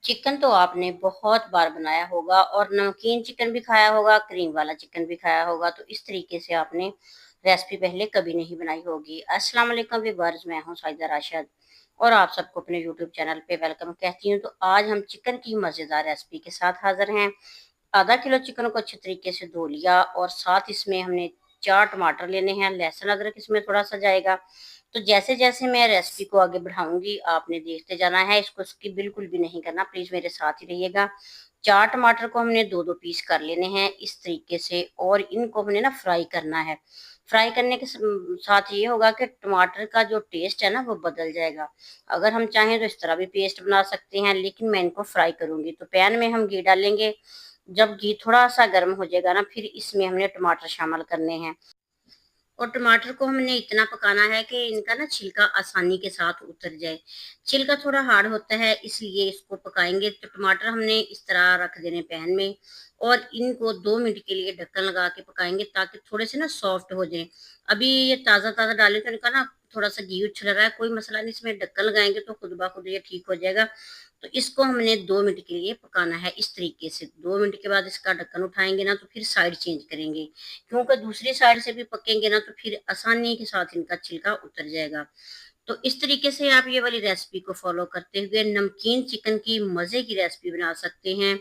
Chicken तो आपने बहुत बार बनाया होगा और नमकीन चिकन भी खाया होगा, क्रीम वाला चिकन भी खाया होगा, तो इस तरीके से आपने रेसिपी पहले कभी नहीं बनाई होगी। अस्सलाम वालेकुम व्यूअर्स, मैं हूँ साइदा राशिद और आप सबको अपने यूट्यूब चैनल पे वेलकम कहती हूँ। तो आज हम चिकन की मज़ेदार रेसिपी के साथ हाज़िर हैं। आधा किलो चिकन को अच्छे तरीके से धो लिया और साथ इसमें हमने 4 टमाटर लेने हैं, लहसुन अदरक इसमें थोड़ा-सा जाएगा। तो जैसे-जैसे मैं रेसिपी को आगे बढ़ाऊँगी, आपने देखते जाना है, इसको स्किप बिल्कुल भी नहीं करना, प्लीज़ मेरे साथ ही रहिएगा। 4 टमाटर को हमने 2-2 पीस कर लेने हैं इस तरीके से और इनको हमने ना फ्राई करना है। फ्राई करने के साथ ये होगा कि टमाटर का जो टेस्ट है ना वो बदल जाएगा। अगर हम चाहें तो इस तरह भी पेस्ट बना सकते हैं, लेकिन मैं इनको फ्राई करूँगी। तो पैन में हम घी डालेंगे, जब घी थोड़ा-सा गर्म हो जाएगा ना, फिर इसमें हमने टमाटर शामिल करने हैं। और टमाटर को हमने इतना पकाना है कि इनका ना छिलका आसानी के साथ उतर जाए। छिलका थोड़ा हार्ड होता है, इसलिए इसको पकाएंगे। तो टमाटर हमने इस तरह रख देने पैन में और इनको 2 मिनट के लिए ढक्कन लगा के पकाएंगे ताकि थोड़े से ना सॉफ्ट हो जाए। अभी ये ताज़ा ताज़ा डाले तो इनका ना थोड़ा सा घी उछल रहा है, कोई मसला नहीं, इसमें ढक्कन लगाएंगे तो खुद ब खुद ये ठीक हो जाएगा। तो इसको हमने 2 मिनट के लिए पकाना है इस तरीके से। 2 मिनट के बाद इसका ढक्कन उठाएंगे ना तो फिर साइड चेंज करेंगे, क्योंकि दूसरी साइड से भी पकेंगे ना तो फिर आसानी के साथ इनका छिलका उतर जाएगा। तो इस तरीके से आप ये वाली रेसिपी को फॉलो करते हुए नमकीन चिकन की मज़े की रेसिपी बना सकते हैं।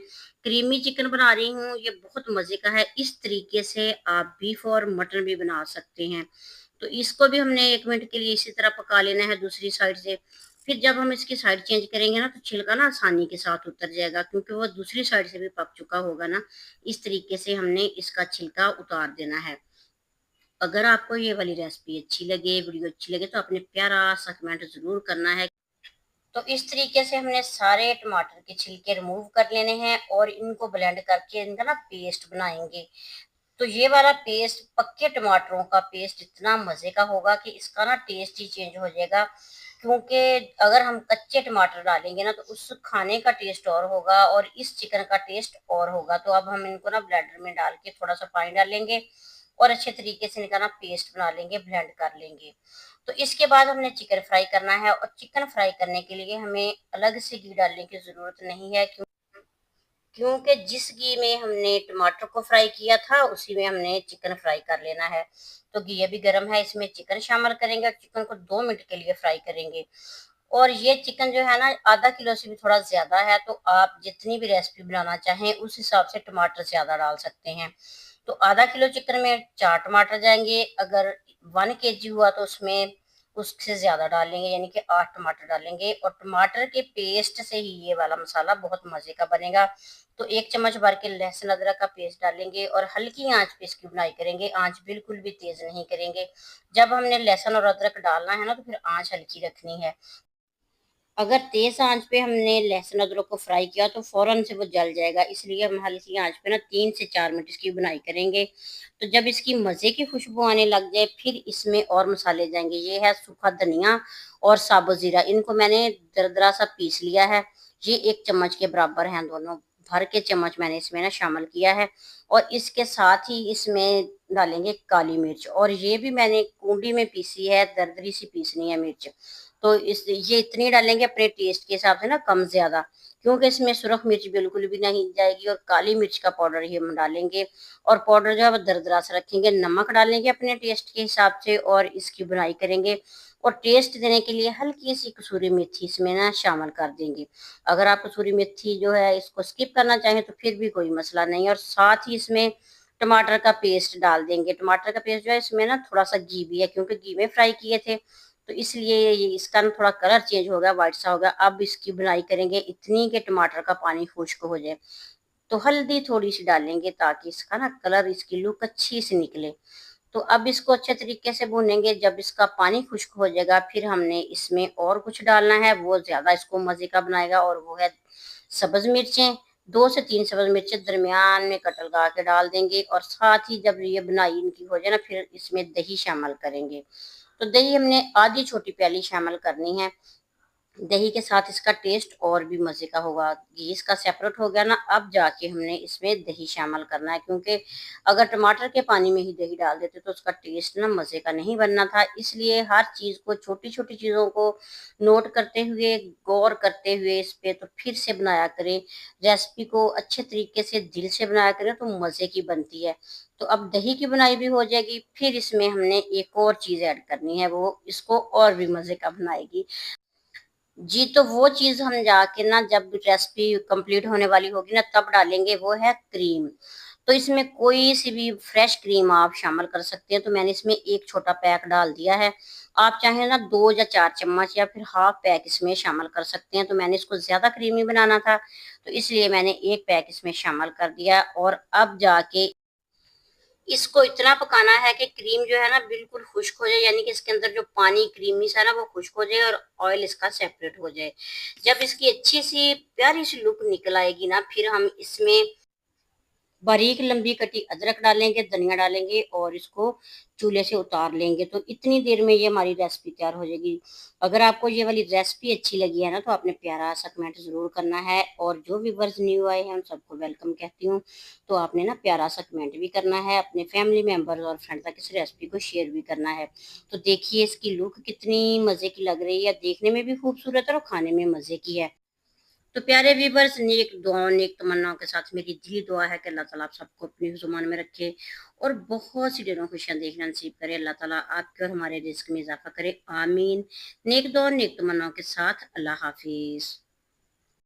क्रीमी चिकन बना रही हूँ, ये बहुत मज़े का है। इस तरीके से आप बीफ और मटन भी बना सकते हैं। तो इसको भी हमने 1 मिनट के लिए इसी तरह पका लेना है दूसरी साइड से। फिर जब हम इसकी साइड चेंज करेंगे ना तो छिलका ना आसानी के साथ उतर जाएगा, क्योंकि वो दूसरी साइड से भी पक चुका होगा ना। इस तरीके से हमने इसका छिलका उतार देना है। अगर आपको ये वाली रेसिपी अच्छी लगे, वीडियो अच्छी लगे, तो आपने प्यारा सा कमेंट ज़रूर करना है। तो इस तरीके से हमने सारे टमाटर के छिलके रिमूव कर लेने हैं और इनको ब्लेंड करके इनका ना पेस्ट बनाएंगे। तो ये वाला पेस्ट पक्के टमाटरों का पेस्ट इतना मज़े का होगा कि इसका ना टेस्ट ही चेंज हो जाएगा। क्योंकि अगर हम कच्चे टमाटर डालेंगे ना तो उस खाने का टेस्ट और होगा और इस चिकन का टेस्ट और होगा। तो अब हम इनको ना ब्लेंडर में डाल के थोड़ा-सा पानी डालेंगे और अच्छे तरीके से इनका ना पेस्ट बना लेंगे, ब्लेंड कर लेंगे। तो इसके बाद हमने चिकन फ्राई करना है और चिकन फ्राई करने के लिए हमें अलग से घी डालने की ज़रूरत नहीं है, क्योंकि जिस घी में हमने टमाटर को फ्राई किया था उसी में हमने चिकन फ्राई कर लेना है। तो घी अभी गर्म है, इसमें चिकन शामिल करेंगे और चिकन को 2 मिनट के लिए फ्राई करेंगे। और ये चिकन जो है ना आधा किलो से भी थोड़ा ज्यादा है, तो आप जितनी भी रेसिपी बनाना चाहें उस हिसाब से टमाटर ज्यादा डाल सकते हैं। तो आधा किलो चिकन में 4 टमाटर जाएंगे। अगर 1 kg हुआ तो उसमें उससे ज़्यादा डालेंगे, यानी कि 8 टमाटर डालेंगे। और टमाटर के पेस्ट से ही ये वाला मसाला बहुत मज़े का बनेगा। तो 1 चम्मच भर के लहसुन अदरक का पेस्ट डालेंगे और हल्की आंच पे इसकी बुनाई करेंगे, आंच बिल्कुल भी तेज़ नहीं करेंगे। जब हमने लहसुन और अदरक डालना है ना तो फिर आंच हल्की रखनी है। अगर तेज़ आंच पे हमने लहसुन अदरक को फ्राई किया तो फ़ौरन से वो जल जाएगा, इसलिए हम हल्की आंच पे ना 3 से 4 मिनट इसकी बुनाई करेंगे। तो जब इसकी मज़े की खुशबू आने लग जाए फिर इसमें और मसाले जाएंगे। ये है सूखा धनिया और साबुत ज़ीरा, इनको मैंने दरदरा सा पीस लिया है। ये 1 चम्मच के बराबर हैं, दोनों भर के चम्मच मैंने इसमें ना शामिल किया है। और इसके साथ ही इसमें डालेंगे काली मिर्च, और ये भी मैंने कूंडी में पीसी है, दरदरी सी पीसनी है मिर्च। तो इस ये इतनी डालेंगे अपने टेस्ट के हिसाब से ना, कम ज़्यादा, क्योंकि इसमें सुरख मिर्च बिल्कुल भी नहीं जाएगी और काली मिर्च का पाउडर ही हम डालेंगे। और पाउडर जो है वो दरदरा सा रखेंगे। नमक डालेंगे अपने टेस्ट के हिसाब से और इसकी बुनाई करेंगे। और टेस्ट देने के लिए हल्की सी कसूरी मेथी इसमें ना शामिल कर देंगे। अगर आप कसूरी मेथी जो है इसको स्किप करना चाहें तो फिर भी कोई मसला नहीं है। और साथ ही इसमें टमाटर का पेस्ट डाल देंगे। टमाटर का पेस्ट जो है इसमें ना थोड़ा सा घी भी है, क्योंकि घी में फ्राई किए थे, तो इसलिए ये इसका ना थोड़ा कलर चेंज हो गया, व्हाइट सा हो गया। अब इसकी बुनाई करेंगे इतनी कि टमाटर का पानी खुश्क हो जाए। तो हल्दी थोड़ी सी डालेंगे ताकि इसका ना कलर, इसकी लुक अच्छी सी निकले। तो अब इसको अच्छे तरीके से भूनेंगे। जब इसका पानी खुश्क हो जाएगा फिर हमने इसमें और कुछ डालना है, वो ज़्यादा इसको मज़े का बनाएगा, और वो है सब्ज़ मिर्चें। 2 से 3 सब्ज़ मिर्चें दरमियान में कट लगा के डाल देंगे। और साथ ही जब ये बुनाई इनकी हो जाए ना फिर इसमें दही शामिल करेंगे। तो दही हमने आधी छोटी प्याली शामिल करनी है। दही के साथ इसका टेस्ट और भी मज़े का होगा। घी इसका सेपरेट हो गया ना, अब जाके हमने इसमें दही शामिल करना है, क्योंकि अगर टमाटर के पानी में ही दही डाल देते तो उसका टेस्ट ना मज़े का नहीं बनना था। इसलिए हर चीज़ को, छोटी-छोटी चीज़ों को नोट करते हुए, गौर करते हुए इस पे तो फिर से बनाया करें। रेसिपी को अच्छे तरीके से दिल से बनाया करें तो मज़े की बनती है। तो अब दही की बुनाई भी हो जाएगी, फिर इसमें हमने एक और चीज़ ऐड करनी है, वो इसको और भी मज़े का बनाएगी। जी, तो वो चीज़ हम जाके ना जब रेसिपी कंप्लीट होने वाली होगी ना तब डालेंगे, वो है क्रीम। तो इसमें कोई-सी भी फ्रेश क्रीम आप शामिल कर सकते हैं, तो मैंने इसमें 1 छोटा पैक डाल दिया है। आप चाहें ना 2 या 4 चम्मच या फिर हाफ पैक इसमें शामिल कर सकते हैं, तो मैंने इसको ज़्यादा क्रीमी बनाना था, तो इसलिए मैंने 1 पैक इसमें शामिल कर दिया और अब जाके इसको इतना पकाना है कि क्रीम जो है ना बिल्कुल खुश्क हो जाए, यानी कि इसके अंदर जो पानी क्रीमी सा ना वो खुश्क हो जाए और ऑयल इसका सेपरेट हो जाए। जब इसकी अच्छी सी प्यारी सी लुक निकल आएगी ना, फिर हम इसमें बारीक लंबी कटी अदरक डालेंगे, धनिया डालेंगे और इसको चूल्हे से उतार लेंगे। तो इतनी देर में ये हमारी रेसिपी तैयार हो जाएगी। अगर आपको ये वाली रेसिपी अच्छी लगी है ना तो आपने प्यारा सा कमेंट ज़रूर करना है, और जो व्यूअर्स न्यू आए हैं उन सबको वेलकम कहती हूँ। तो आपने ना प्यारा सा कमेंट भी करना है, अपने फैमिली मेंबर्स और फ्रेंड तक इस रेसिपी को शेयर भी करना है। तो देखिए इसकी लुक कितनी मज़े की लग रही है, देखने में भी खूबसूरत है और खाने में मज़े की है। तो प्यारे व्यूवर्स, नेक दुआओं नेक तमन्नाओं के साथ मेरी दिली दुआ है कि अल्लाह ताला आप सबको अपनी ज़ुबान में रखे और बहुत सी ढेरों खुशियां देखना नसीब करे। अल्लाह ताला आपके और हमारे रिस्क में इजाफा करे, आमीन। नेक दुआ नेक तमन्नाओं के साथ, अल्लाह हाफिज।